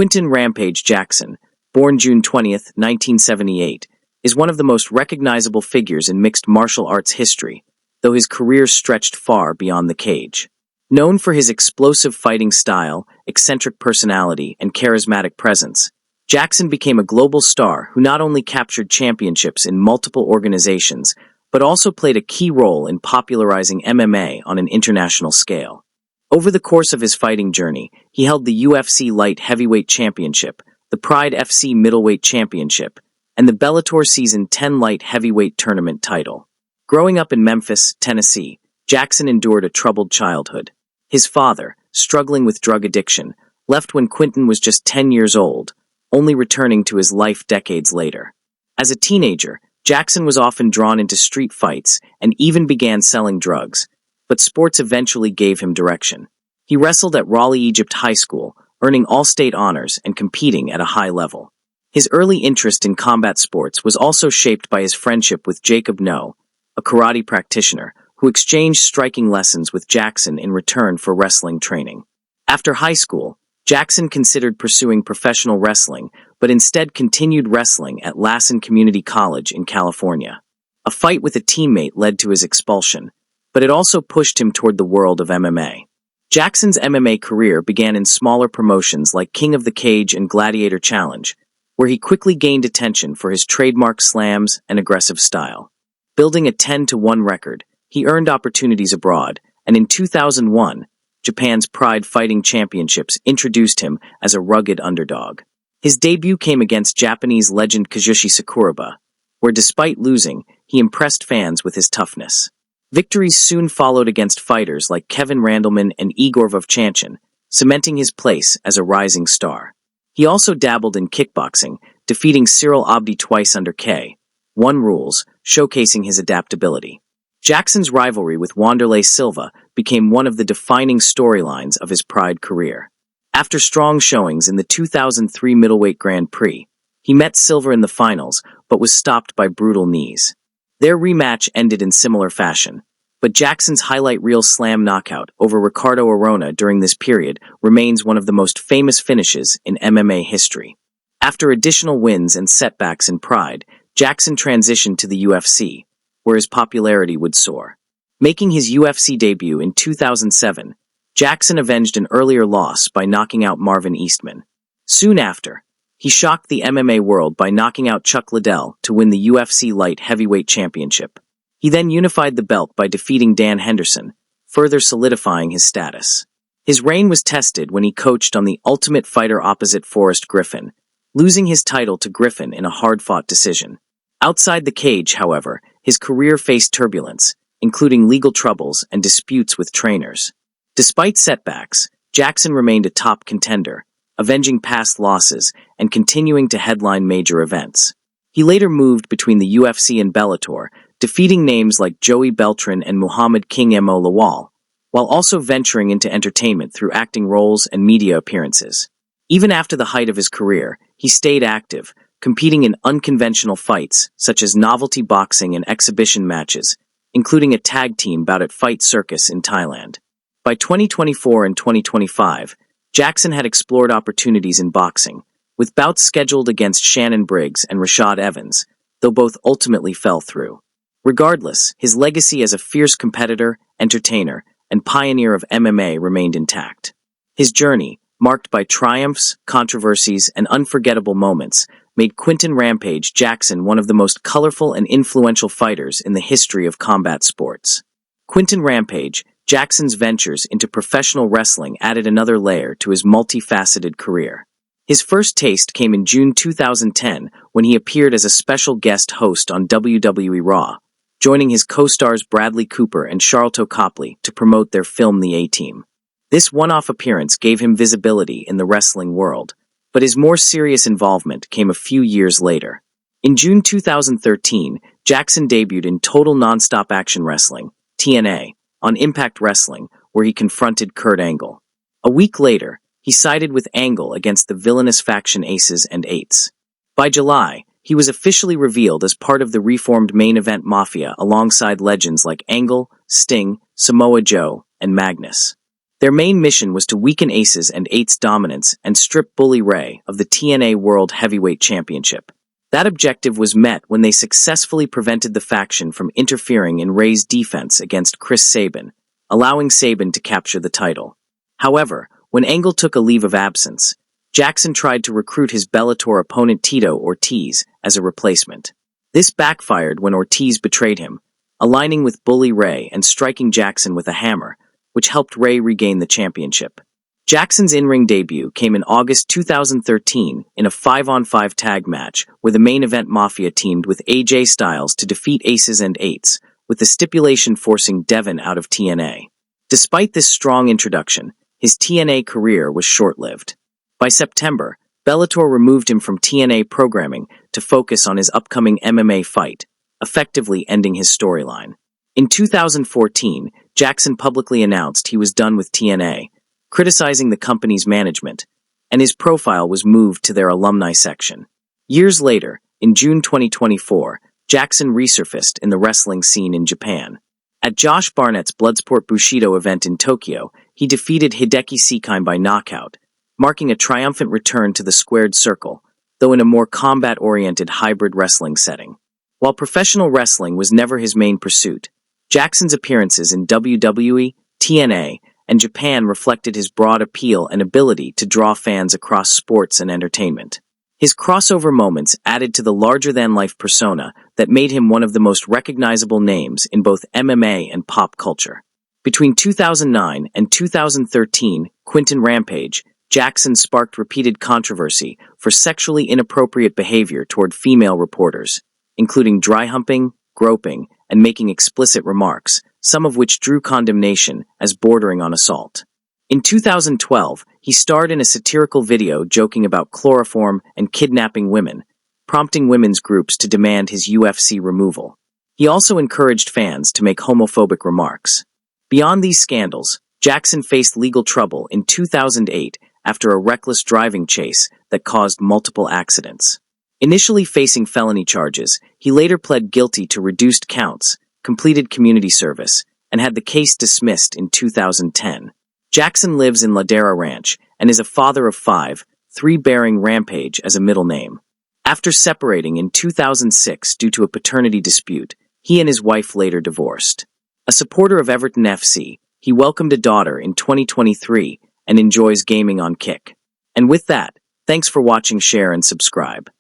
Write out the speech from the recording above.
Quinton "Rampage" Jackson, born June 20, 1978, is one of the most recognizable figures in mixed martial arts history, though his career stretched far beyond the cage. Known for his explosive fighting style, eccentric personality, and charismatic presence, Jackson became a global star who not only captured championships in multiple organizations, but also played a key role in popularizing MMA on an international scale. Over the course of his fighting journey, he held the UFC Light Heavyweight Championship, the Pride FC Middleweight Championship, and the Bellator Season 10 Light Heavyweight Tournament title. Growing up in Memphis, Tennessee, Jackson endured a troubled childhood. His father, struggling with drug addiction, left when Quinton was just 10 years old, only returning to his life decades later. As a teenager, Jackson was often drawn into street fights and even began selling drugs, but sports eventually gave him direction. He wrestled at Raleigh-Egypt High School, earning all-state honors and competing at a high level. His early interest in combat sports was also shaped by his friendship with Jacob Noe, a karate practitioner, who exchanged striking lessons with Jackson in return for wrestling training. After high school, Jackson considered pursuing professional wrestling, but instead continued wrestling at Lassen Community College in California. A fight with a teammate led to his expulsion, but it also pushed him toward the world of MMA. Jackson's MMA career began in smaller promotions like King of the Cage and Gladiator Challenge, where he quickly gained attention for his trademark slams and aggressive style. Building a 10-1 record, he earned opportunities abroad, and in 2001, Japan's Pride Fighting Championships introduced him as a rugged underdog. His debut came against Japanese legend Kazushi Sakuraba, where despite losing, he impressed fans with his toughness. Victories soon followed against fighters like Kevin Randleman and Igor Vovchanchin, cementing his place as a rising star. He also dabbled in kickboxing, defeating Cyril Abdi twice under K.1 rules, showcasing his adaptability. Jackson's rivalry with Wanderlei Silva became one of the defining storylines of his Pride career. After strong showings in the 2003 Middleweight Grand Prix, he met Silva in the finals, but was stopped by brutal knees. Their rematch ended in similar fashion, but Jackson's highlight reel slam knockout over Ricardo Arona during this period remains one of the most famous finishes in MMA history. After additional wins and setbacks in Pride, Jackson transitioned to the UFC, where his popularity would soar. Making his UFC debut in 2007, Jackson avenged an earlier loss by knocking out Marvin Eastman. Soon after, he shocked the MMA world by knocking out Chuck Liddell to win the UFC Light Heavyweight Championship. He then unified the belt by defeating Dan Henderson, further solidifying his status. His reign was tested when he coached on the Ultimate Fighter opposite Forrest Griffin, losing his title to Griffin in a hard-fought decision. Outside the cage, however, his career faced turbulence, including legal troubles and disputes with trainers. Despite setbacks, Jackson remained a top contender, avenging past losses and continuing to headline major events. He later moved between the UFC and Bellator, defeating names like Joey Beltran and Muhammad King Mo Lawal, while also venturing into entertainment through acting roles and media appearances. Even after the height of his career, he stayed active, competing in unconventional fights such as novelty boxing and exhibition matches, including a tag team bout at Fight Circus in Thailand. By 2024 and 2025, Jackson had explored opportunities in boxing, with bouts scheduled against Shannon Briggs and Rashad Evans, though both ultimately fell through. Regardless, his legacy as a fierce competitor, entertainer, and pioneer of MMA remained intact. His journey, marked by triumphs, controversies, and unforgettable moments, made Quinton "Rampage" Jackson one of the most colorful and influential fighters in the history of combat sports. Quinton "Rampage" Jackson's ventures into professional wrestling added another layer to his multifaceted career. His first taste came in June 2010 when he appeared as a special guest host on WWE Raw, joining his co-stars Bradley Cooper and Charlton Copley to promote their film The A-Team. This one-off appearance gave him visibility in the wrestling world, but his more serious involvement came a few years later. In June 2013, Jackson debuted in Total Nonstop Action Wrestling, TNA, on Impact Wrestling, where he confronted Kurt Angle. A week later, he sided with Angle against the villainous faction Aces and Eights. By July, he was officially revealed as part of the reformed Main Event Mafia alongside legends like Angle, Sting, Samoa Joe, and Magnus. Their main mission was to weaken Ace's and Eight's dominance and strip Bully Ray of the TNA World Heavyweight Championship. That objective was met when they successfully prevented the faction from interfering in Ray's defense against Chris Sabin, allowing Sabin to capture the title. However, when Angle took a leave of absence, Jackson tried to recruit his Bellator opponent Tito Ortiz as a replacement. This backfired when Ortiz betrayed him, aligning with Bully Ray and striking Jackson with a hammer, which helped Ray regain the championship. Jackson's in-ring debut came in August 2013 in a 5-on-5 tag match where the main event Mafia teamed with AJ Styles to defeat Aces and Eights, with the stipulation forcing Devin out of TNA. Despite this strong introduction, his TNA career was short-lived. By September, Bellator removed him from TNA programming to focus on his upcoming MMA fight, effectively ending his storyline. In 2014, Jackson publicly announced he was done with TNA, criticizing the company's management, and his profile was moved to their alumni section. Years later, in June 2024, Jackson resurfaced in the wrestling scene in Japan. At Josh Barnett's Bloodsport Bushido event in Tokyo, he defeated Hideki Sekai by knockout, marking a triumphant return to the squared circle, though in a more combat-oriented hybrid wrestling setting. While professional wrestling was never his main pursuit, Jackson's appearances in WWE, TNA, and Japan reflected his broad appeal and ability to draw fans across sports and entertainment. His crossover moments added to the larger-than-life persona that made him one of the most recognizable names in both MMA and pop culture. Between 2009 and 2013, Quinton Rampage, Jackson sparked repeated controversy for sexually inappropriate behavior toward female reporters, including dry humping, groping, and making explicit remarks, some of which drew condemnation as bordering on assault. In 2012, he starred in a satirical video joking about chloroform and kidnapping women, prompting women's groups to demand his UFC removal. He also encouraged fans to make homophobic remarks. Beyond these scandals, Jackson faced legal trouble in 2008 after a reckless driving chase that caused multiple accidents. Initially facing felony charges, he later pled guilty to reduced counts, completed community service, and had the case dismissed in 2010. Jackson lives in Ladera Ranch and is a father of 5, 3 bearing Rampage as a middle name. After separating in 2006 due to a paternity dispute, he and his wife later divorced. A supporter of Everton FC, he welcomed a daughter in 2023 and enjoys gaming on Kick. And with that, thanks for watching, share, and subscribe.